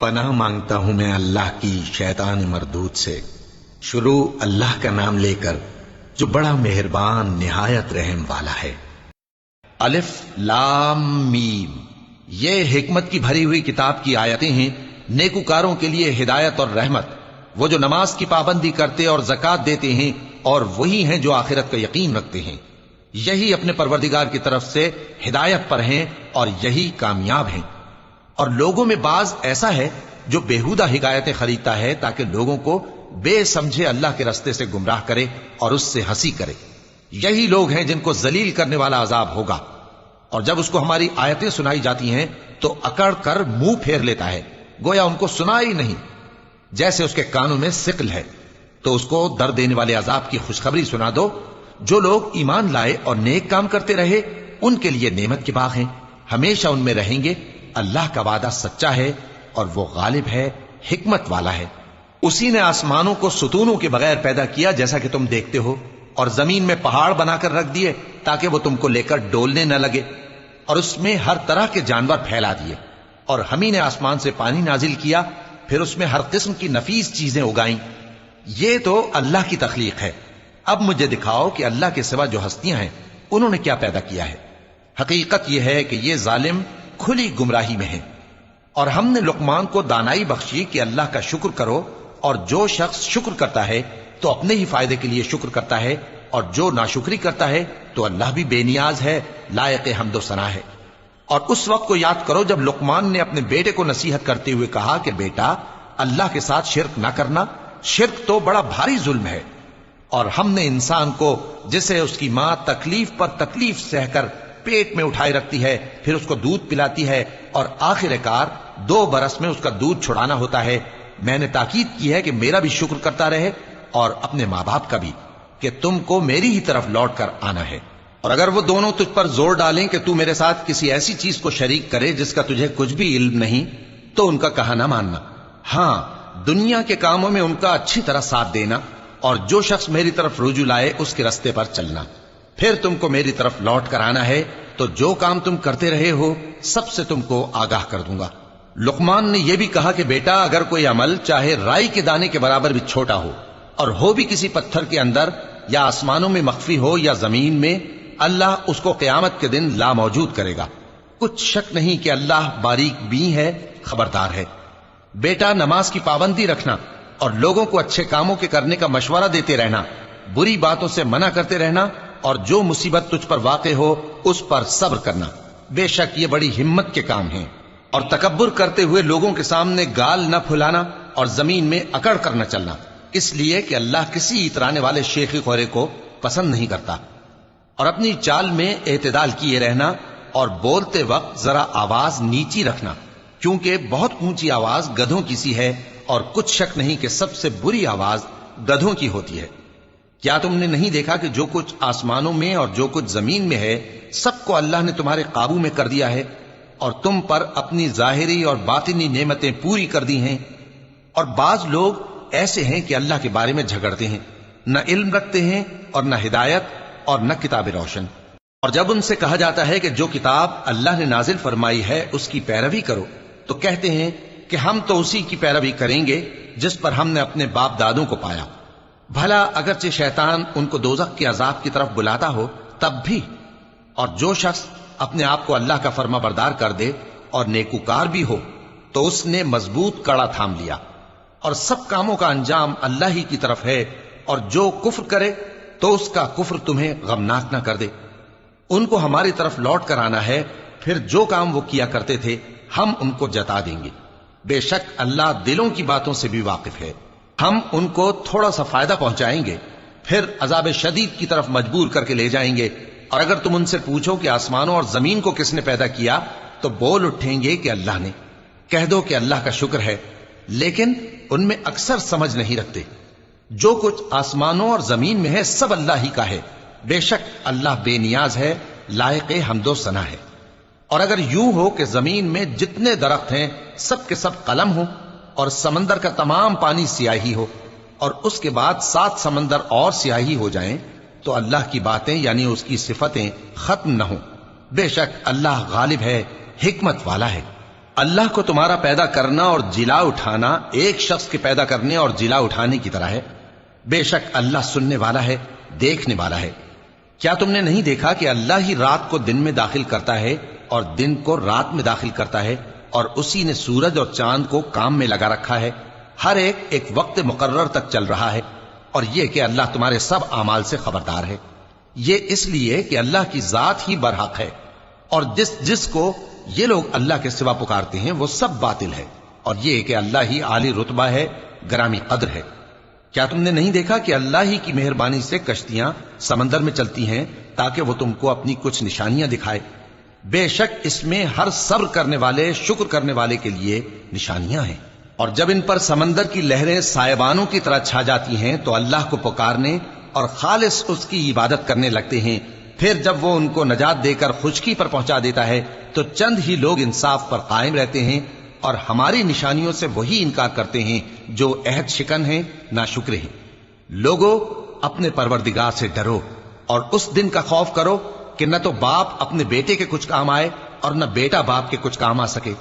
پناہ مانگتا ہوں میں اللہ کی شیطان مردود سے۔ شروع اللہ کا نام لے کر جو بڑا مہربان نہایت رحم والا ہے۔ الف لام میم، یہ حکمت کی بھری ہوئی کتاب کی آیتیں ہیں، نیکوکاروں کے لیے ہدایت اور رحمت، وہ جو نماز کی پابندی کرتے اور زکوٰۃ دیتے ہیں، اور وہی ہیں جو آخرت کا یقین رکھتے ہیں، یہی اپنے پروردگار کی طرف سے ہدایت پر ہیں اور یہی کامیاب ہیں۔ اور لوگوں میں بعض ایسا ہے جو بیہودہ حکایتیں خریدتا ہے تاکہ لوگوں کو بے سمجھے اللہ کے رستے سے گمراہ کرے اور اس سے ہنسی کرے، یہی لوگ ہیں جن کو ذلیل کرنے والا عذاب ہوگا۔ اور جب اس کو ہماری آیتیں سنائی جاتی ہیں تو اکڑ کر منہ پھیر لیتا ہے، گویا ان کو سنا ہی نہیں، جیسے اس کے کانوں میں ثقل ہے۔ تو اس کو درد دینے والے عذاب کی خوشخبری سنا دو۔ جو لوگ ایمان لائے اور نیک کام کرتے رہے ان کے لیے نعمت کے باغ ہیں، ہمیشہ ان میں رہیں گے۔ اللہ کا وعدہ سچا ہے اور وہ غالب ہے، حکمت والا ہے۔ اسی نے آسمانوں کو ستونوں کے بغیر پیدا کیا جیسا کہ تم دیکھتے ہو، اور زمین میں پہاڑ بنا کر رکھ دیے تاکہ وہ تم کو لے کر ڈولنے نہ لگے، اور اس میں ہر طرح کے جانور پھیلا دیے۔ اور ہم ہی نے آسمان سے پانی نازل کیا، پھر اس میں ہر قسم کی نفیس چیزیں اگائیں۔ یہ تو اللہ کی تخلیق ہے۔ اب مجھے دکھاؤ کہ اللہ کے سوا جو ہستیاں ہیں انہوں نے کیا پیدا کیا ہے۔ حقیقت یہ ہے کہ یہ ظالم کھلی گمراہی میں ہیں۔ اور ہم نے لقمان کو دانائی بخشی کہ اللہ کا شکر کرو، اور جو شخص شکر کرتا ہے تو اپنے ہی فائدے کے لیے شکر کرتا ہے، اور جو ناشکری کرتا ہے تو اللہ بھی بے نیاز ہے، لائق حمد و ثنا ہے۔ اور اس وقت کو یاد کرو جب لقمان نے اپنے بیٹے کو نصیحت کرتے ہوئے کہا کہ بیٹا، اللہ کے ساتھ شرک نہ کرنا، شرک تو بڑا بھاری ظلم ہے۔ اور ہم نے انسان کو، جسے اس کی ماں تکلیف پر تکلیف سہ کر پیٹ میں اٹھائے رکھتی ہے، پھر اس کو دودھ پلاتی ہے، اور آخر کار 2 برس میں اس کا دودھ چھڑانا ہوتا ہے، میں نے تاکید کی ہے کہ میرا بھی شکر کرتا رہے اور اپنے ماں باپ کا بھی، کہ تم کو میری ہی طرف لوٹ کر آنا ہے۔ اور اگر وہ دونوں تجھ پر زور ڈالیں کہ تو میرے ساتھ کسی ایسی چیز کو شریک کرے جس کا تجھے کچھ بھی علم نہیں، تو ان کا کہا نہ ماننا۔ ہاں، دنیا کے کاموں میں ان کا اچھی طرح ساتھ دینا، اور جو شخص میری طرف رجوع لائے اس کے رستے پر چلنا۔ پھر تم کو میری طرف لوٹ کر آنا ہے، تو جو کام تم کرتے رہے ہو سب سے تم کو آگاہ کر دوں گا۔ لقمان نے یہ بھی کہا کہ بیٹا، اگر کوئی عمل چاہے رائی کے دانے کے برابر بھی چھوٹا ہو، اور ہو بھی کسی پتھر کے اندر یا آسمانوں میں مخفی ہو یا زمین میں، اللہ اس کو قیامت کے دن لا موجود کرے گا۔ کچھ شک نہیں کہ اللہ باریک بین ہے، خبردار ہے۔ بیٹا، نماز کی پابندی رکھنا اور لوگوں کو اچھے کاموں کے کرنے کا مشورہ دیتے رہنا، بری باتوں سے منع کرتے رہنا، اور جو مصیبت تجھ پر واقع ہو اس پر صبر کرنا، بے شک یہ بڑی ہمت کے کام ہیں۔ اور تکبر کرتے ہوئے لوگوں کے سامنے گال نہ پھلانا اور زمین میں اکڑ کر نہ چلنا، اس لیے کہ اللہ کسی اترانے والے شیخی خورے کو پسند نہیں کرتا۔ اور اپنی چال میں اعتدال کیے رہنا، اور بولتے وقت ذرا آواز نیچی رکھنا، کیونکہ بہت اونچی آواز گدھوں کی سی ہے، اور کچھ شک نہیں کہ سب سے بری آواز گدھوں کی ہوتی ہے۔ کیا تم نے نہیں دیکھا کہ جو کچھ آسمانوں میں اور جو کچھ زمین میں ہے سب کو اللہ نے تمہارے قابو میں کر دیا ہے، اور تم پر اپنی ظاہری اور باطنی نعمتیں پوری کر دی ہیں۔ اور بعض لوگ ایسے ہیں کہ اللہ کے بارے میں جھگڑتے ہیں، نہ علم رکھتے ہیں اور نہ ہدایت اور نہ کتاب روشن۔ اور جب ان سے کہا جاتا ہے کہ جو کتاب اللہ نے نازل فرمائی ہے اس کی پیروی کرو، تو کہتے ہیں کہ ہم تو اسی کی پیروی کریں گے جس پر ہم نے اپنے باپ دادوں کو پایا۔ بھلا اگرچہ شیطان ان کو دوزخ کے عذاب کی طرف بلاتا ہو تب بھی۔ اور جو شخص اپنے آپ کو اللہ کا فرما بردار کر دے اور نیکوکار بھی ہو تو اس نے مضبوط کڑا تھام لیا، اور سب کاموں کا انجام اللہ ہی کی طرف ہے۔ اور جو کفر کرے تو اس کا کفر تمہیں غمناک نہ کر دے۔ ان کو ہماری طرف لوٹ کر آنا ہے، پھر جو کام وہ کیا کرتے تھے ہم ان کو جتا دیں گے۔ بے شک اللہ دلوں کی باتوں سے بھی واقف ہے۔ ہم ان کو تھوڑا سا فائدہ پہنچائیں گے، پھر عذاب شدید کی طرف مجبور کر کے لے جائیں گے۔ اور اگر تم ان سے پوچھو کہ آسمانوں اور زمین کو کس نے پیدا کیا، تو بول اٹھیں گے کہ اللہ نے۔ کہہ دو کہ اللہ کا شکر ہے، لیکن ان میں اکثر سمجھ نہیں رکھتے۔ جو کچھ آسمانوں اور زمین میں ہے سب اللہ ہی کا ہے، بے شک اللہ بے نیاز ہے، لائق حمد و ثنا ہے۔ اور اگر یوں ہو کہ زمین میں جتنے درخت ہیں سب کے سب قلم ہو، اور سمندر کا تمام پانی سیاہی ہو، اور اس کے بعد 7 سمندر اور سیاہی ہو جائیں، تو اللہ کی باتیں یعنی اس کی صفتیں ختم نہ ہوں۔ بے شک اللہ غالب ہے، حکمت والا ہے۔ اللہ کو تمہارا پیدا کرنا اور جلا اٹھانا ایک شخص کے پیدا کرنے اور جلا اٹھانے کی طرح ہے۔ بے شک اللہ سننے والا ہے، دیکھنے والا ہے۔ کیا تم نے نہیں دیکھا کہ اللہ ہی رات کو دن میں داخل کرتا ہے اور دن کو رات میں داخل کرتا ہے، اور اسی نے سورج اور چاند کو کام میں لگا رکھا ہے، ہر ایک وقت مقرر تک چل رہا ہے، اور یہ کہ اللہ تمہارے سب اعمال سے خبردار ہے۔ یہ اس لیے کہ اللہ کی ذات ہی برحق ہے، اور جس کو یہ لوگ اللہ کے سوا پکارتے ہیں وہ سب باطل ہے، اور یہ کہ اللہ ہی عالی رتبہ ہے، گرامی قدر ہے۔ کیا تم نے نہیں دیکھا کہ اللہ ہی کی مہربانی سے کشتیاں سمندر میں چلتی ہیں تاکہ وہ تم کو اپنی کچھ نشانیاں دکھائے؟ بے شک اس میں ہر صبر کرنے والے، شکر کرنے والے کے لیے نشانیاں ہیں۔ اور جب ان پر سمندر کی لہریں سائبانوں کی طرح چھا جاتی ہیں تو اللہ کو پکارنے اور خالص اس کی عبادت کرنے لگتے ہیں، پھر جب وہ ان کو نجات دے کر خشکی پر پہنچا دیتا ہے تو چند ہی لوگ انصاف پر قائم رہتے ہیں، اور ہماری نشانیوں سے وہی انکار کرتے ہیں جو عہد شکن ہیں، ناشکر ہیں۔ لوگو اپنے پروردگار سے ڈرو اور اس دن کا خوف کرو کہ نہ تو باپ اپنے بیٹے کے کچھ کام آئے اور نہ بیٹا باپ کے کچھ کام آ سکے۔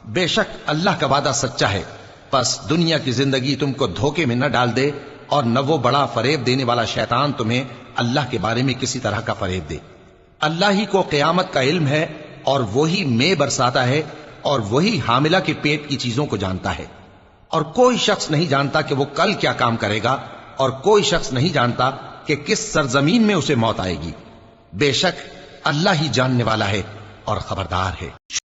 بے شک اللہ کا وعدہ سچا ہے، پس دنیا کی زندگی تم کو دھوکے میں نہ ڈال دے، اور نہ وہ بڑا فریب دینے والا شیطان تمہیں اللہ کے بارے میں کسی طرح کا فریب دے۔ اللہ ہی کو قیامت کا علم ہے، اور وہی مے برساتا ہے، اور وہی حاملہ کے پیٹ کی چیزوں کو جانتا ہے، اور کوئی شخص نہیں جانتا کہ وہ کل کیا کام کرے گا، اور کوئی شخص نہیں جانتا کہ کس سرزمین میں اسے موت آئے گی۔ بے شک اللہ ہی جاننے والا ہے اور خبردار ہے۔